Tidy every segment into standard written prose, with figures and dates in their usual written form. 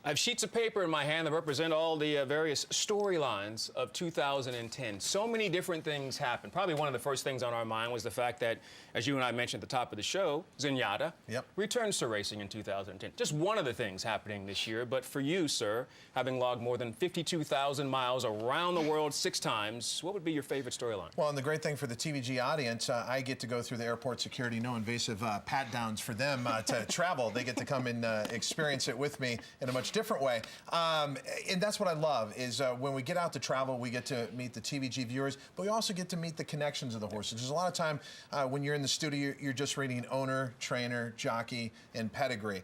I have sheets of paper in my hand that represent all the various storylines of 2010. So many different things happened. Probably one of the first things on our mind was the fact that, as you and I mentioned at the top of the show, Zenyatta returns to racing in 2010. Just one of the things happening this year. But for you, sir, having logged more than 52,000 miles around the world 6 times, what would be your favorite storyline? Well, and the great thing for the TVG audience, I get to go through the airport security, no invasive pat-downs for them to travel. They get to come and experience it with me in a much different way. And that's what I love is when we get out to travel, we get to meet the TVG viewers, but we also get to meet the connections of the horses. There's a lot of time when you're in the studio, you're just reading owner, trainer, jockey, and pedigree.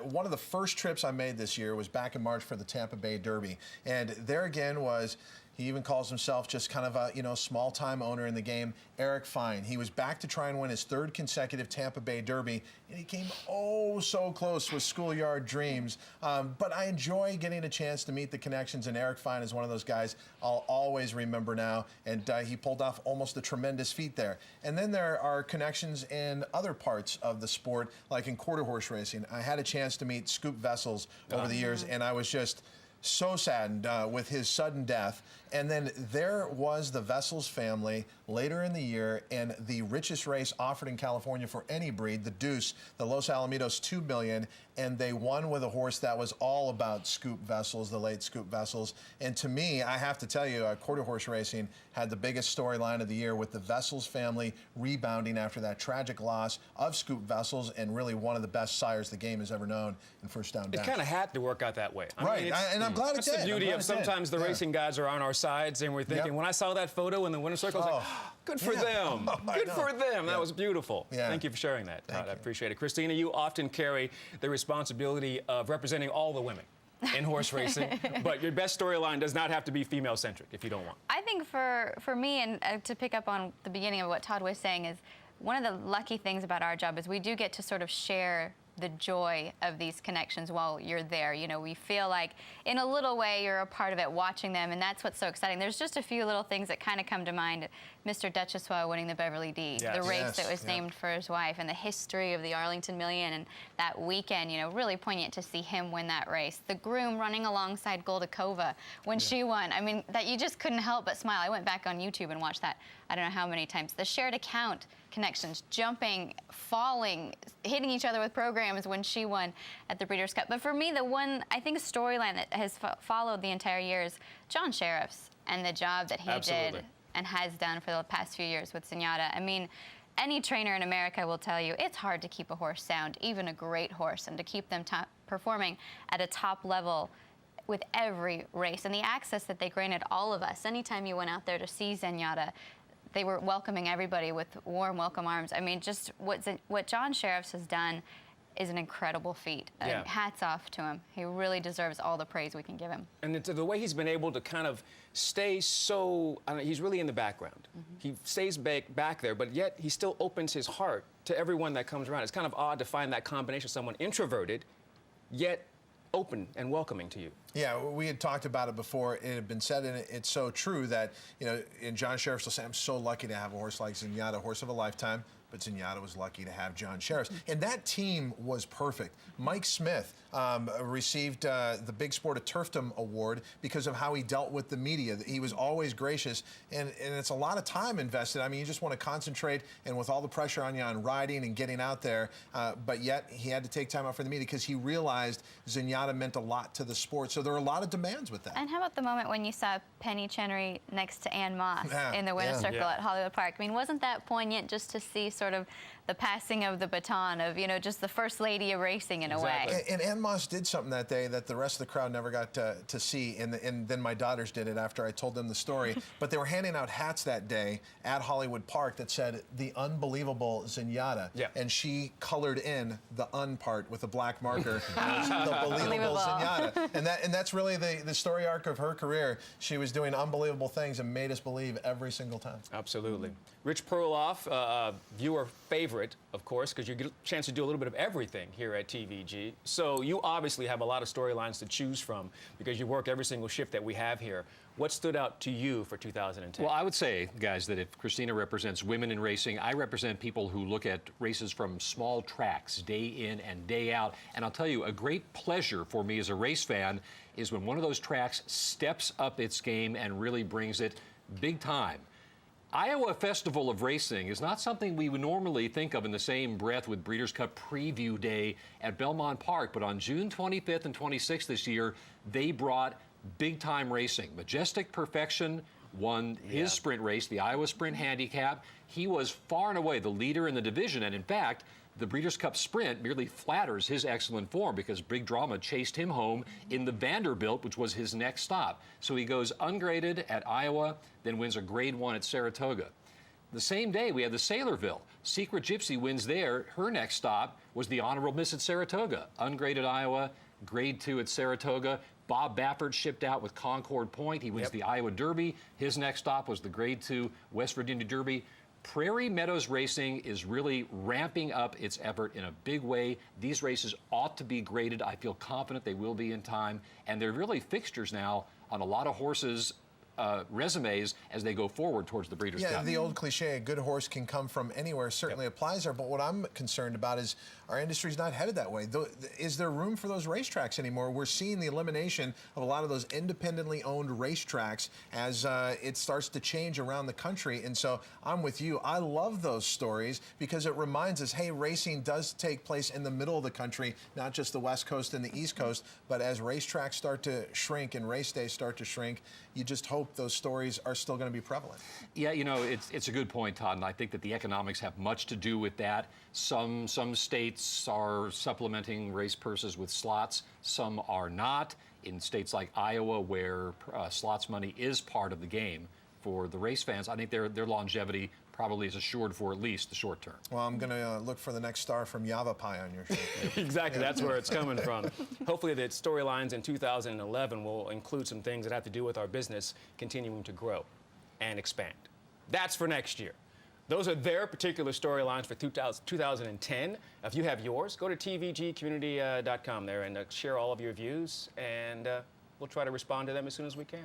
One of the first trips I made this year was back in March for the Tampa Bay Derby. And there again was, he even calls himself just kind of a, small-time owner in the game, Eric Fine. He was back to try and win his 3rd consecutive Tampa Bay Derby, and he came oh so close with Schoolyard Dreams. But I enjoy getting a chance to meet the connections, and Eric Fine is one of those guys I'll always remember now, and he pulled off almost a tremendous feat there. And then there are connections in other parts of the sport, like in quarter horse racing. I had a chance to meet Scoop Vessels over the years, and I was just so saddened with his sudden death. And then there was the Vessels family later in the year, and the richest race offered in California for any breed, the Deuce, the Los Alamitos $2 billion, and they won with a horse that was all about Scoop Vessels, the late Scoop Vessels. And to me, I have to tell you, quarter horse racing had the biggest storyline of the year with the Vessels family rebounding after that tragic loss of Scoop Vessels, and really one of the best sires the game has ever known in First Down Dash. It kind of had to work out that way. Right, and I'm glad it did. That's the beauty of sometimes the racing gods are on our sides, and we're thinking, when I saw that photo in the winner's circle, I was like, good for them. Good for them. That was beautiful. Thank you for sharing that, Todd. I appreciate it. Christina, you often carry the responsibility of representing all the women in horse racing, but your best storyline does not have to be female-centric if you don't want. I think for me, and to pick up on the beginning of what Todd was saying, is one of the lucky things about our job is we do get to sort of share the joy of these connections while you're there. We feel like in a little way you're a part of it watching them, and that's what's so exciting. There's just a few little things that kind of come to mind. Mr. Duchessois winning the Beverly D, the race that was named for his wife, and the history of the Arlington Million, and that weekend, really poignant to see him win that race. The groom running alongside Goldakova when she won. I mean, that you just couldn't help but smile. I went back on YouTube and watched that I don't know how many times. The shared account connections, jumping, falling, hitting each other with programs when she won at the Breeders' Cup. But for me, the one, I think, storyline that has followed the entire year is John Sheriff's and the job that he did and has done for the past few years with Zenyatta. I mean, any trainer in America will tell you it's hard to keep a horse sound, even a great horse, and to keep them performing at a top level with every race. And the access that they granted all of us, anytime you went out there to see Zenyatta, they were welcoming everybody with warm, welcome arms. I mean, just what John Sheriff's has done is an incredible feat. Hats off to him. He really deserves all the praise we can give him. And it's the way he's been able to kind of stay so, he's really in the background. He stays back there, but yet he still opens his heart to everyone that comes around. It's kind of odd to find that combination of someone introverted, yet open and welcoming to you. Yeah, we had talked about it before. It had been said, and it's so true that, and John Sheriff will say, I'm so lucky to have a horse like Zenyatta, a horse of a lifetime, but Zenyatta was lucky to have John Sheriff. And that team was perfect. Mike Smith received the Big Sport of Turfdom Award because of how he dealt with the media. He was always gracious, and it's a lot of time invested. I mean, you just want to concentrate, and with all the pressure on you on riding and getting out there, but yet he had to take time out for the media because he realized Zenyatta meant a lot to the sport. So there are a lot of demands with that. And how about the moment when you saw Penny Chenery next to Ann Moss in the winner's circle at Hollywood Park? I mean, wasn't that poignant just to see sort of the passing of the baton of, just the first lady of racing in a way? And Ann Moss did something that day that the rest of the crowd never got to see, and then my daughters did it after I told them the story. But they were handing out hats that day at Hollywood Park that said, the unbelievable Zenyatta. And she colored in the un part with a black marker. The believable Zenyatta. And that's really the story arc of her career. She was doing unbelievable things and made us believe every single time. Absolutely. Rich Perloff, viewer favorite, of course, because you get a chance to do a little bit of everything here at TVG. So you obviously have a lot of storylines to choose from because you work every single shift that we have here. What stood out to you for 2010? Well, I would say, guys, that if Christina represents women in racing, I represent people who look at races from small tracks day in and day out. And I'll tell you, a great pleasure for me as a race fan is when one of those tracks steps up its game and really brings it big time. Iowa Festival of Racing is not something we would normally think of in the same breath with Breeders' Cup Preview Day at Belmont Park, but on June 25th and 26th this year, they brought big-time racing. Majestic Perfection won his sprint race, the Iowa Sprint Handicap. He was far and away the leader in the division, and in fact, the Breeders' Cup Sprint merely flatters his excellent form because Big Drama chased him home in the Vanderbilt, which was his next stop. So he goes ungraded at Iowa, then wins a Grade 1 at Saratoga. The same day, we had the Saylorville. Secret Gypsy wins there. Her next stop was the Honorable Miss at Saratoga. Ungraded Iowa, Grade 2 at Saratoga. Bob Baffert shipped out with Concord Point. He wins the Iowa Derby. His next stop was the Grade 2 West Virginia Derby. Prairie Meadows Racing is really ramping up its effort in a big way. These races ought to be graded. I feel confident they will be in time. And they're really fixtures now on a lot of horses' resumes as they go forward towards the Breeders' Cup. Yeah, the old cliche, a good horse can come from anywhere, certainly applies there. But what I'm concerned about is our industry's not headed that way. Is there room for those racetracks anymore? We're seeing the elimination of a lot of those independently owned racetracks as it starts to change around the country. And so I'm with you. I love those stories because it reminds us, hey, racing does take place in the middle of the country, not just the West Coast and the East Coast. But as racetracks start to shrink and race days start to shrink, you just hope those stories are still going to be prevalent. Yeah, you know, it's a good point, Todd, and I think that the economics have much to do with that. Some states are supplementing race purses with slots, some are not. In states like Iowa, where slots money is part of the game for the race fans, I think their longevity probably is assured for at least the short term. Well, I'm going to look for the next star from Yavapai on your show. Exactly, that's where it's coming from. Hopefully the storylines in 2011 will include some things that have to do with our business continuing to grow and expand. That's for next year. Those are their particular storylines for 2010. If you have yours, go to tvgcommunity.com there and share all of your views, and we'll try to respond to them as soon as we can.